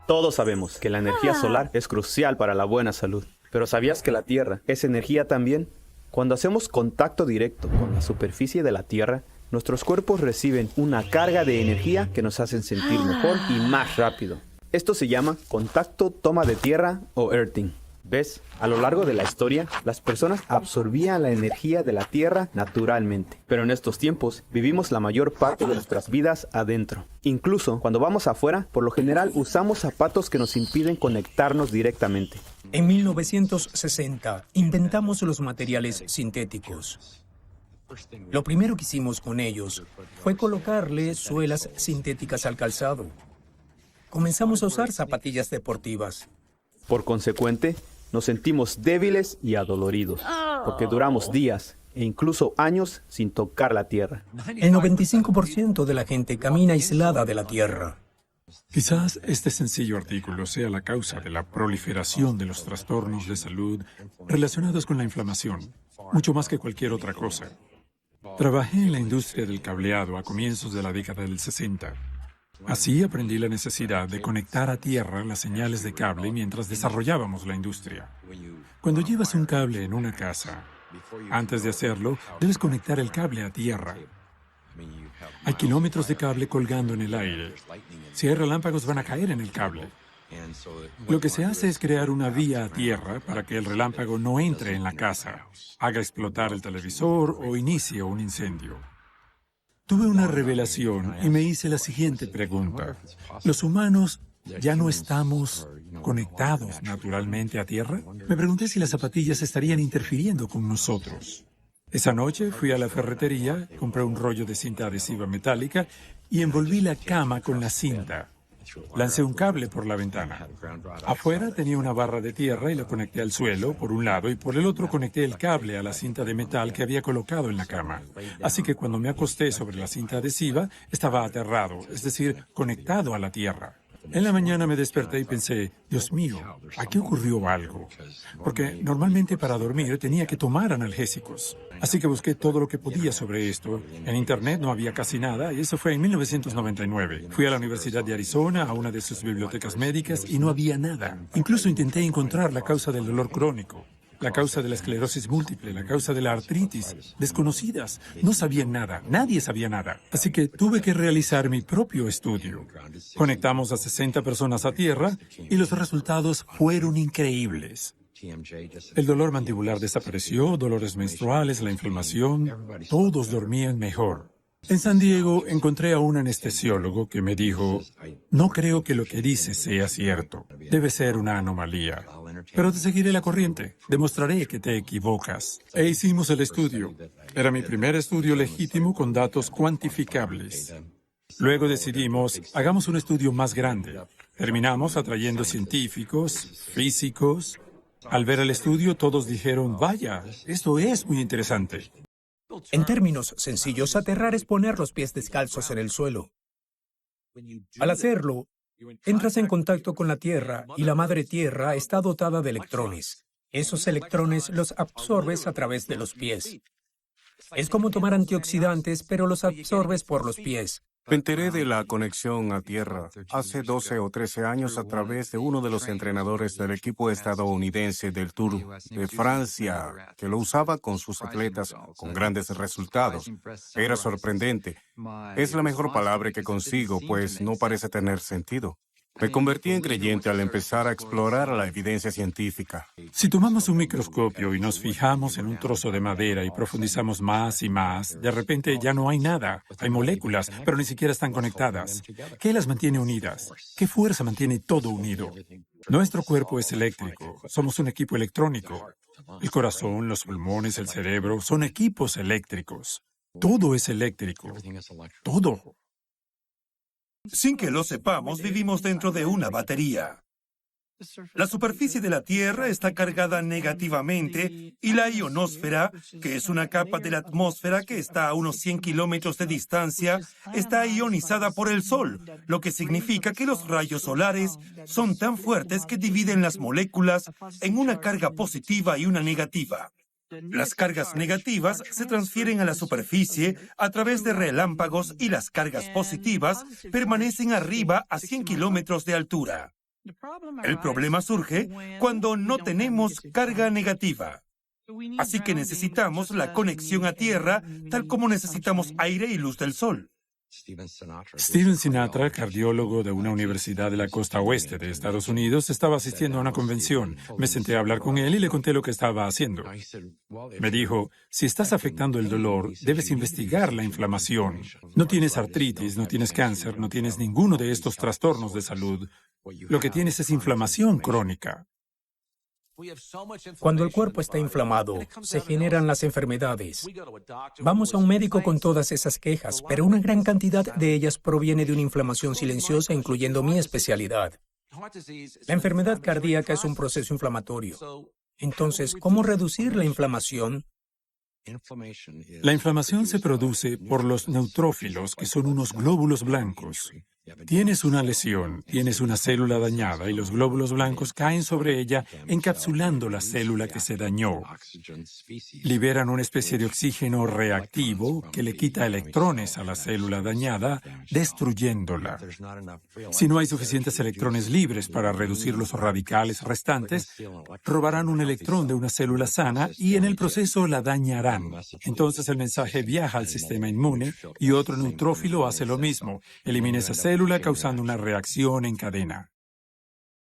Todos sabemos que la energía solar es crucial para la buena salud. Pero ¿sabías que la Tierra es energía también? Cuando hacemos contacto directo con la superficie de la Tierra, nuestros cuerpos reciben una carga de energía que nos hacen sentir mejor y más rápido. Esto se llama contacto toma de tierra o earthing. ¿Ves? A lo largo de la historia, las personas absorbían la energía de la Tierra naturalmente. Pero en estos tiempos, vivimos la mayor parte de nuestras vidas adentro. Incluso cuando vamos afuera, por lo general usamos zapatos que nos impiden conectarnos directamente. En 1960, inventamos los materiales sintéticos. Lo primero que hicimos con ellos fue colocarle suelas sintéticas al calzado. Comenzamos a usar zapatillas deportivas. Por consecuente, nos sentimos débiles y adoloridos, porque duramos días e incluso años sin tocar la tierra. El 95% de la gente camina aislada de la tierra. Quizás este sencillo artículo sea la causa de la proliferación de los trastornos de salud relacionados con la inflamación, mucho más que cualquier otra cosa. Trabajé en la industria del cableado a comienzos de la década del 60. Así aprendí la necesidad de conectar a tierra las señales de cable mientras desarrollábamos la industria. Cuando llevas un cable en una casa, antes de hacerlo, debes conectar el cable a tierra. Hay kilómetros de cable colgando en el aire. Si hay relámpagos, van a caer en el cable. Lo que se hace es crear una vía a tierra para que el relámpago no entre en la casa, haga explotar el televisor o inicie un incendio. Tuve una revelación y me hice la siguiente pregunta. ¿Los humanos ya no estamos conectados naturalmente a tierra? Me pregunté si las zapatillas estarían interfiriendo con nosotros. Esa noche fui a la ferretería, compré un rollo de cinta adhesiva metálica y envolví la cama con la cinta. Lancé un cable por la ventana. Afuera tenía una barra de tierra y la conecté al suelo por un lado y por el otro conecté el cable a la cinta de metal que había colocado en la cama. Así que cuando me acosté sobre la cinta adhesiva, estaba aterrado, es decir, conectado a la tierra. En la mañana me desperté y pensé, Dios mío, aquí ocurrió algo. Porque normalmente para dormir tenía que tomar analgésicos. Así que busqué todo lo que podía sobre esto. En Internet no había casi nada y eso fue en 1999. Fui a la Universidad de Arizona, a una de sus bibliotecas médicas y no había nada. Incluso intenté encontrar la causa del dolor crónico, la causa de la esclerosis múltiple, la causa de la artritis, desconocidas. No sabían nada, nadie sabía nada. Así que tuve que realizar mi propio estudio. Conectamos a 60 personas a tierra y los resultados fueron increíbles. El dolor mandibular desapareció, dolores menstruales, la inflamación, todos dormían mejor. En San Diego encontré a un anestesiólogo que me dijo, no creo que lo que dices sea cierto, debe ser una anomalía. Pero te seguiré la corriente, demostraré que te equivocas. E hicimos el estudio. Era mi primer estudio legítimo con datos cuantificables. Luego decidimos, hagamos un estudio más grande. Terminamos atrayendo científicos, físicos. Al ver el estudio, todos dijeron, vaya, esto es muy interesante. En términos sencillos, aterrar es poner los pies descalzos en el suelo. Al hacerlo, entras en contacto con la Tierra y la madre Tierra está dotada de electrones. Esos electrones los absorbes a través de los pies. Es como tomar antioxidantes, pero los absorbes por los pies. Me enteré de la conexión a tierra hace 12 o 13 años a través de uno de los entrenadores del equipo estadounidense del Tour de Francia, que lo usaba con sus atletas con grandes resultados. Era sorprendente. Es la mejor palabra que consigo, pues no parece tener sentido. Me convertí en creyente al empezar a explorar la evidencia científica. Si tomamos un microscopio y nos fijamos en un trozo de madera y profundizamos más y más, de repente ya no hay nada. Hay moléculas, pero ni siquiera están conectadas. ¿Qué las mantiene unidas? ¿Qué fuerza mantiene todo unido? Nuestro cuerpo es eléctrico. Somos un equipo electrónico. El corazón, los pulmones, el cerebro son equipos eléctricos. Todo es eléctrico. Todo. Sin que lo sepamos, vivimos dentro de una batería. La superficie de la Tierra está cargada negativamente y la ionosfera, que es una capa de la atmósfera que está a unos 100 kilómetros de distancia, está ionizada por el Sol, lo que significa que los rayos solares son tan fuertes que dividen las moléculas en una carga positiva y una negativa. Las cargas negativas se transfieren a la superficie a través de relámpagos y las cargas positivas permanecen arriba a 100 kilómetros de altura. El problema surge cuando no tenemos carga negativa. Así que necesitamos la conexión a tierra, tal como necesitamos aire y luz del sol. Steven Sinatra, cardiólogo de una universidad de la costa oeste de Estados Unidos, estaba asistiendo a una convención. Me senté a hablar con él y le conté lo que estaba haciendo. Me dijo, si estás afectando el dolor, debes investigar la inflamación. No tienes artritis, no tienes cáncer, no tienes ninguno de estos trastornos de salud. Lo que tienes es inflamación crónica. Cuando el cuerpo está inflamado, se generan las enfermedades. Vamos a un médico con todas esas quejas, pero una gran cantidad de ellas proviene de una inflamación silenciosa, incluyendo mi especialidad. La enfermedad cardíaca es un proceso inflamatorio. Entonces, ¿cómo reducir la inflamación? La inflamación se produce por los neutrófilos, que son unos glóbulos blancos. Tienes una lesión, tienes una célula dañada y los glóbulos blancos caen sobre ella, encapsulando la célula que se dañó. Liberan una especie de oxígeno reactivo que le quita electrones a la célula dañada, destruyéndola. Si no hay suficientes electrones libres para reducir los radicales restantes, robarán un electrón de una célula sana y en el proceso la dañarán. Entonces el mensaje viaja al sistema inmune y otro neutrófilo hace lo mismo, elimina esa célula causando una reacción en cadena.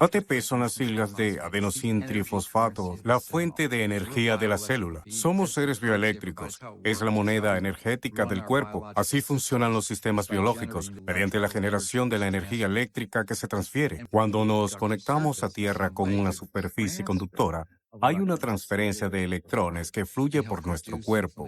ATP son las siglas de adenosín trifosfato, la fuente de energía de la célula. Somos seres bioeléctricos. Es la moneda energética del cuerpo. Así funcionan los sistemas biológicos, mediante la generación de la energía eléctrica que se transfiere. Cuando nos conectamos a tierra con una superficie conductora, hay una transferencia de electrones que fluye por nuestro cuerpo.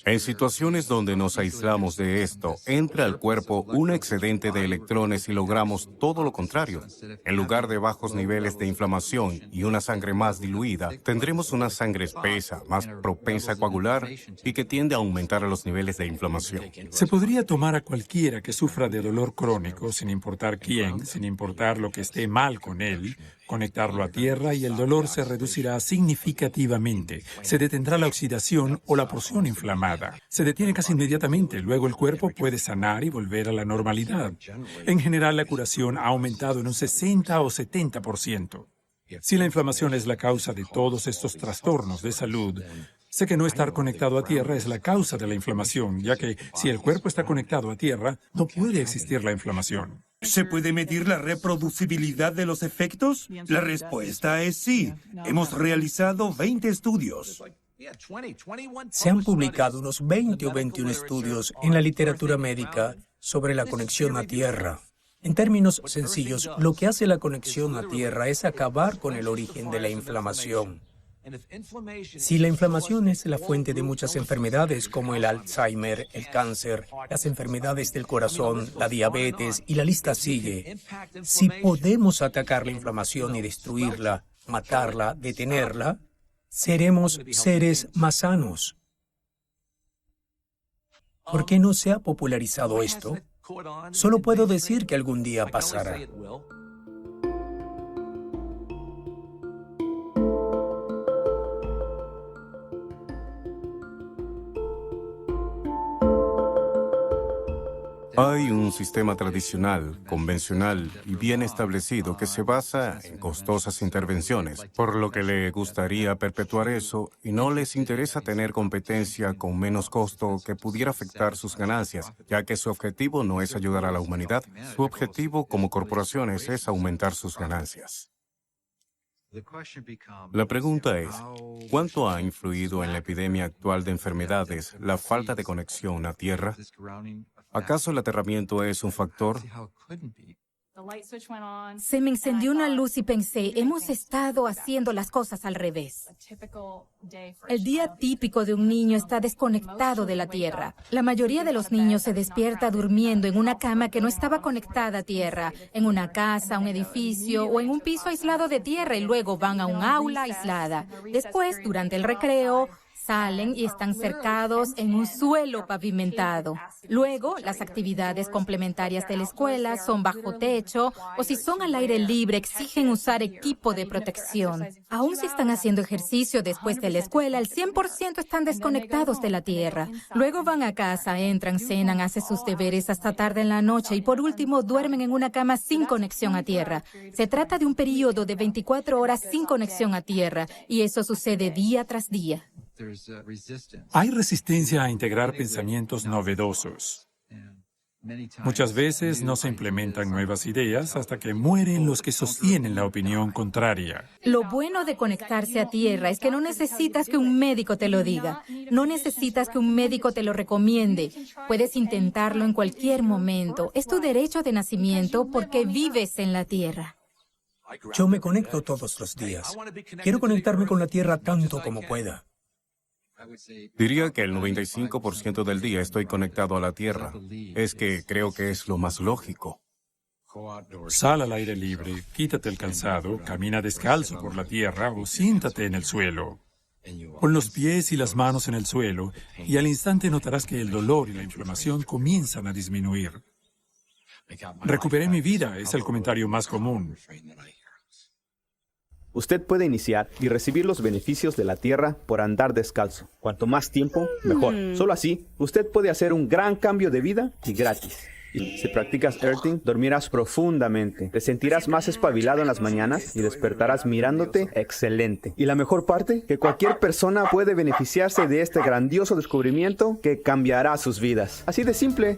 En situaciones donde nos aislamos de esto, entra al cuerpo un excedente de electrones y logramos todo lo contrario. En lugar de bajos niveles de inflamación y una sangre más diluida, tendremos una sangre espesa, más propensa a coagular y que tiende a aumentar los niveles de inflamación. Se podría tomar a cualquiera que sufra de dolor crónico, sin importar quién, sin importar lo que esté mal con él, conectarlo a tierra y el dolor se reducirá significativamente. Se detendrá la oxidación o la porción inflamada. Se detiene casi inmediatamente. Luego el cuerpo puede sanar y volver a la normalidad. En general, la curación ha aumentado en un 60 o 70%. Si la inflamación es la causa de todos estos trastornos de salud, sé que no estar conectado a tierra es la causa de la inflamación, ya que si el cuerpo está conectado a tierra, no puede existir la inflamación. ¿Se puede medir la reproducibilidad de los efectos? La respuesta es sí. Hemos realizado 20 estudios. Se han publicado unos 20 o 21 estudios en la literatura médica sobre la conexión a tierra. En términos sencillos, lo que hace la conexión a tierra es acabar con el origen de la inflamación. Si la inflamación es la fuente de muchas enfermedades como el Alzheimer, el cáncer, las enfermedades del corazón, la diabetes y la lista sigue, si podemos atacar la inflamación y destruirla, matarla, detenerla, seremos seres más sanos. ¿Por qué no se ha popularizado esto? Solo puedo decir que algún día pasará. Hay un sistema tradicional, convencional y bien establecido que se basa en costosas intervenciones, por lo que le gustaría perpetuar eso y no les interesa tener competencia con menos costo que pudiera afectar sus ganancias, ya que su objetivo no es ayudar a la humanidad, su objetivo como corporaciones es aumentar sus ganancias. La pregunta es, ¿cuánto ha influido en la epidemia actual de enfermedades la falta de conexión a tierra? ¿Acaso el aterramiento es un factor? Se me encendió una luz y pensé, hemos estado haciendo las cosas al revés. El día típico de un niño está desconectado de la tierra. La mayoría de los niños se despierta durmiendo en una cama que no estaba conectada a tierra, en una casa, un edificio o en un piso aislado de tierra y luego van a un aula aislada. Después, durante el recreo, salen y están cercados en un suelo pavimentado. Luego, las actividades complementarias de la escuela son bajo techo o si son al aire libre exigen usar equipo de protección. Aún si están haciendo ejercicio después de la escuela, el 100% están desconectados de la tierra. Luego van a casa, entran, cenan, hacen sus deberes hasta tarde en la noche y por último duermen en una cama sin conexión a tierra. Se trata de un periodo de 24 horas sin conexión a tierra y eso sucede día tras día. Hay resistencia a integrar pensamientos novedosos. Muchas veces no se implementan nuevas ideas hasta que mueren los que sostienen la opinión contraria. Lo bueno de conectarse a tierra es que no necesitas que un médico te lo diga. No necesitas que un médico te lo recomiende. Puedes intentarlo en cualquier momento. Es tu derecho de nacimiento porque vives en la tierra. Yo me conecto todos los días. Quiero conectarme con la tierra tanto como pueda. Diría que el 95% del día estoy conectado a la tierra. Es que creo que es lo más lógico. Sal al aire libre, quítate el calzado, camina descalzo por la tierra o siéntate en el suelo. Pon los pies y las manos en el suelo y al instante notarás que el dolor y la inflamación comienzan a disminuir. Recuperé mi vida, es el comentario más común. Usted puede iniciar y recibir los beneficios de la tierra por andar descalzo. Cuanto más tiempo, mejor. Solo así, usted puede hacer un gran cambio de vida y gratis. Y si practicas earthing, dormirás profundamente. Te sentirás más espabilado en las mañanas y despertarás mirándote excelente. Y la mejor parte, que cualquier persona puede beneficiarse de este grandioso descubrimiento que cambiará sus vidas. Así de simple.